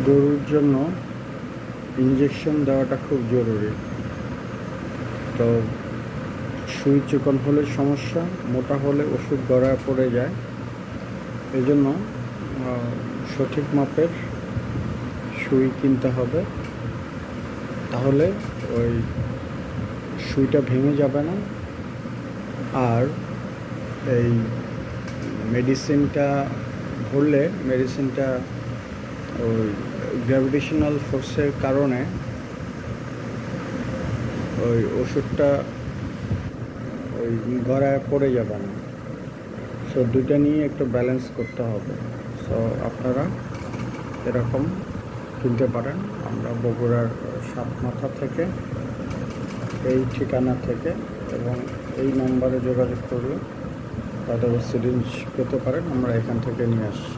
গরুর জন্য ইঞ্জেকশন দেওয়াটা খুব জরুরি। তো সুই চিকন হলে সমস্যা, মোটা হলে ওষুধ গড়ায় পড়ে যায়। এই জন্য সঠিক মাপের সুই কিনতে হবে, তাহলে ওই সুইটা ভেঙে যাবে না। আর এই মেডিসিনটা ভরলে মেডিসিনটা ওই গ্র্যাভিটেশনাল ফোর্সের কারণে ওই ওষুধটা ওই গড়ায় পড়ে যাবে না। সো দুইটা নিয়ে একটু ব্যালেন্স করতে হবে। সো আপনারা এরকম কিনতে পারেন। আমরা বগুড়ার সাতমাথা থেকে, এই ঠিকানা থেকে এবং এই নম্বরে যোগাযোগ করলে তাদের সিরিঞ্জ পেতে পারেন। আমরা এখান থেকে নিয়ে আসি।